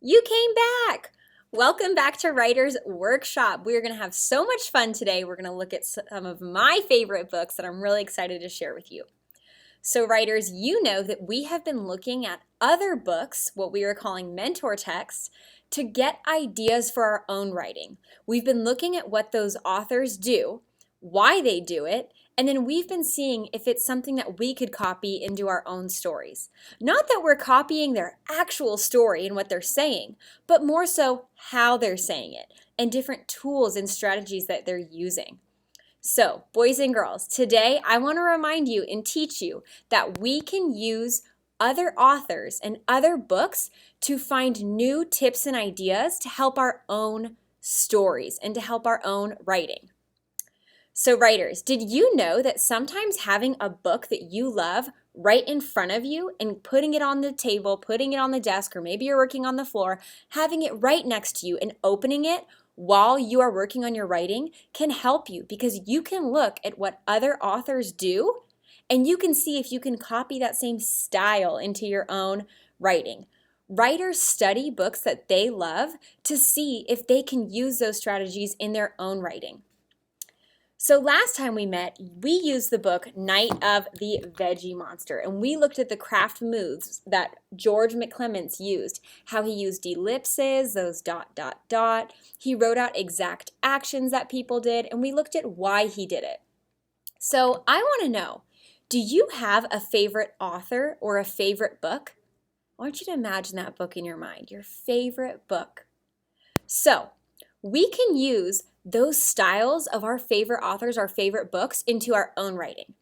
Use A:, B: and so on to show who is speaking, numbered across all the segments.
A: You came back! Welcome back to Writer's Workshop. We're going to have so much fun today. We're going to look at some of my favorite books that I'm really excited to share with you. So writers, you know that we have been looking at other books, what we are calling mentor texts, to get ideas for our own writing. We've been looking at what those authors do, why they do it, and then we've been seeing if it's something that we could copy into our own stories. Not that we're copying their actual story and what they're saying, but more so how they're saying it and different tools and strategies that they're using. So, boys and girls, today I want to remind you and teach you that we can use other authors and other books to find new tips and ideas to help our own stories and to help our own writing. So writers, did you know that sometimes having a book that you love right in front of you and putting it on the table, putting it on the desk, or maybe you're working on the floor, having it right next to you and opening it while you are working on your writing can help you because you can look at what other authors do and you can see if you can copy that same style into your own writing. Writers study books that they love to see if they can use those strategies in their own writing. So last time we met, we used the book Night of the Veggie Monster, and we looked at the craft moves that George McClements used, how he used ellipses, those ... He wrote out exact actions that people did, and we looked at why he did it. So I want to know, do you have a favorite author or a favorite book? I want you to imagine that book in your mind, your favorite book. So we can use those styles of our favorite authors, our favorite books, into our own writing.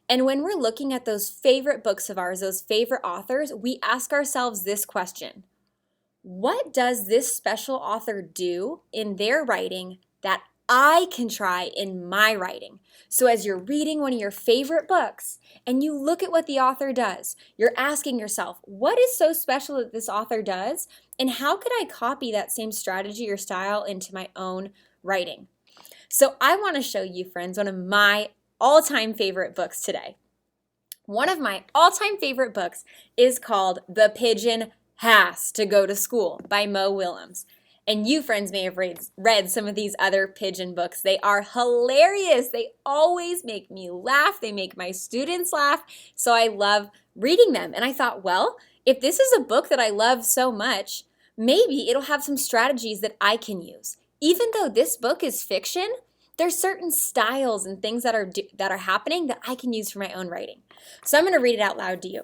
A: And when we're looking at those favorite books of ours, those favorite authors, we ask ourselves this question: what does this special author do in their writing that I can try in my writing? So as you're reading one of your favorite books and you look at what the author does, you're asking yourself, what is so special that this author does? And how could I copy that same strategy or style into my own writing? So I want to show you, friends, one of my all-time favorite books today. One of my all-time favorite books is called The Pigeon Has to Go to School by Mo Willems. And you, friends, may have read some of these other pigeon books. They are hilarious. They always make me laugh. They make my students laugh. So I love reading them. And I thought, well, if this is a book that I love so much, maybe it'll have some strategies that I can use. Even though this book is fiction, there's certain styles and things that are happening that I can use for my own writing. So I'm going to read it out loud to you.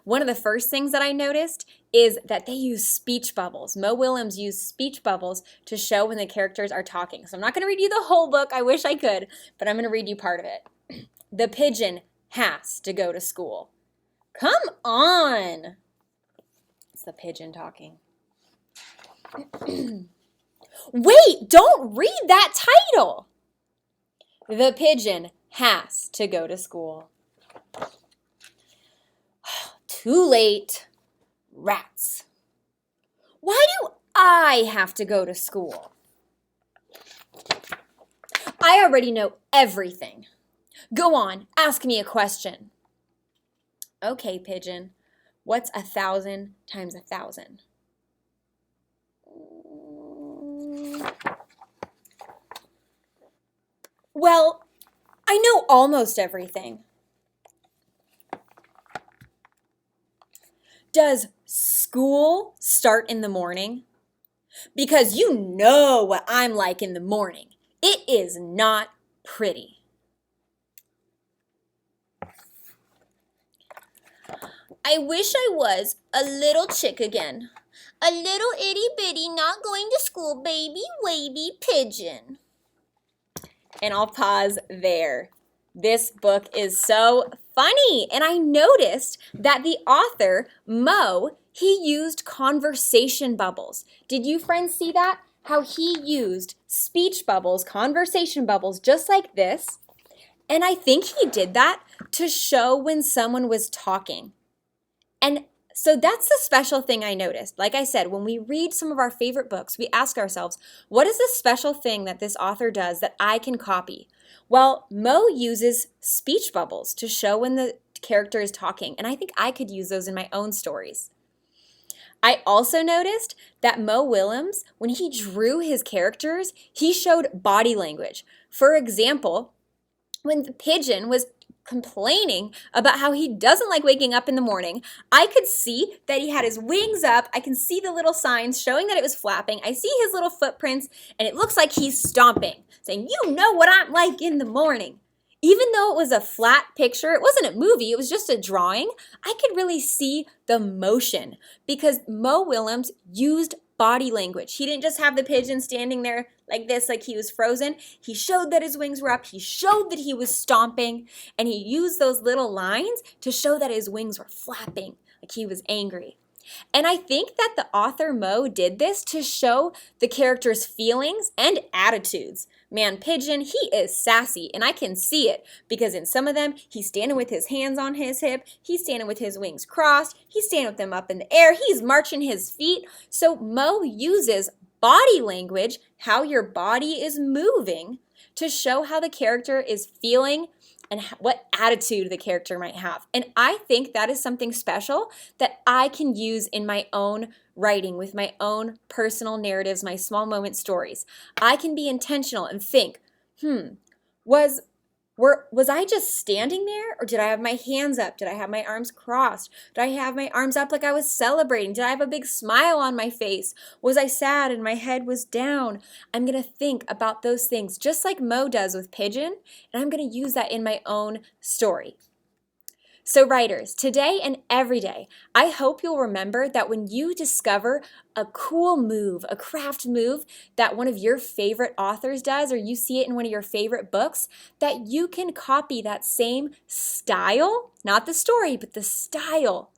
A: One of the first things that I noticed is that they use speech bubbles. Mo Willems used speech bubbles to show when the characters are talking. So I'm not going to read you the whole book. I wish I could, but I'm going to read you part of it. The pigeon has to go to school. Come on. It's the pigeon talking. Wait, don't read that title. The pigeon has to go to school. Too late. Rats. Why do I have to go to school? I already know everything. Go on, ask me a question. Okay, pigeon. What's 1,000 times 1,000? Well, I know almost everything. Does school start in the morning? Because you know what I'm like in the morning. It is not pretty. I wish I was a little chick again. A little itty bitty not going to school baby wavy pigeon. And I'll pause there. This book is so funny. And I noticed that the author, Mo, he used conversation bubbles. Did you friends see that? How he used speech bubbles, conversation bubbles, just like this. And I think he did that to show when someone was talking. And so that's the special thing I noticed. Like I said, when we read some of our favorite books, we ask ourselves, what is the special thing that this author does that I can copy? Well, Mo uses speech bubbles to show when the character is talking, and I think I could use those in my own stories. I also noticed that Mo Willems, when he drew his characters, he showed body language. For example, when the pigeon was complaining about how he doesn't like waking up in the morning, I could see that he had his wings up. I can see the little signs showing that it was flapping. I see his little footprints, and it looks like he's stomping, saying, "You know what I'm like in the morning." Even though it was a flat picture, it wasn't a movie, it was just a drawing, I could really see the motion because Mo Willems used body language. He didn't just have the pigeon standing there like this, like he was frozen. He showed that his wings were up, he showed that he was stomping, and he used those little lines to show that his wings were flapping, like he was angry. And I think that the author Mo did this to show the character's feelings and attitudes. Man, Pigeon, he is sassy, and I can see it because in some of them, he's standing with his hands on his hip, he's standing with his wings crossed, he's standing with them up in the air, he's marching his feet. So Mo uses body language, how your body is moving, to show how the character is feeling and what attitude the character might have. And I think that is something special that I can use in my own writing with my own personal narratives, my small moment stories. I can be intentional and think, was I just standing there, or did I have my hands up? Did I have my arms crossed? Did I have my arms up like I was celebrating? Did I have a big smile on my face? Was I sad and my head was down? I'm going to think about those things just like Mo does with Pigeon, and I'm going to use that in my own story. So writers, today and every day, I hope you'll remember that when you discover a cool move, a craft move that one of your favorite authors does, or you see it in one of your favorite books, that you can copy that same style, not the story, but the style,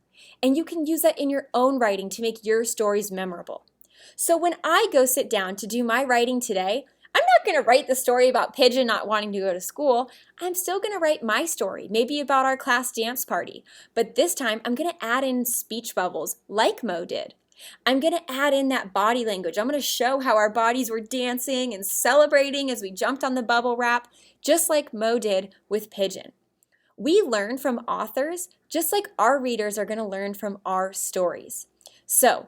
A: and you can use that in your own writing to make your stories memorable. So when I go sit down to do my writing today, I'm not going to write the story about Pigeon not wanting to go to school. I'm still going to write my story, maybe about our class dance party. But this time, I'm going to add in speech bubbles like Mo did. I'm going to add in that body language. I'm going to show how our bodies were dancing and celebrating as we jumped on the bubble wrap, just like Mo did with Pigeon. We learn from authors just like our readers are going to learn from our stories. So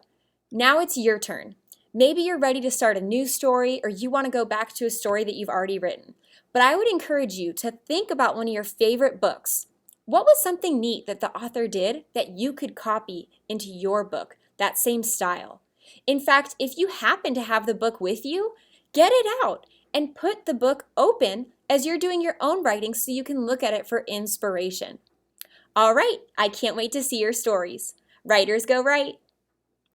A: now it's your turn. Maybe you're ready to start a new story, or you want to go back to a story that you've already written. But I would encourage you to think about one of your favorite books. What was something neat that the author did that you could copy into your book, that same style? In fact, if you happen to have the book with you, get it out and put the book open as you're doing your own writing so you can look at it for inspiration. All right, I can't wait to see your stories. Writers go write.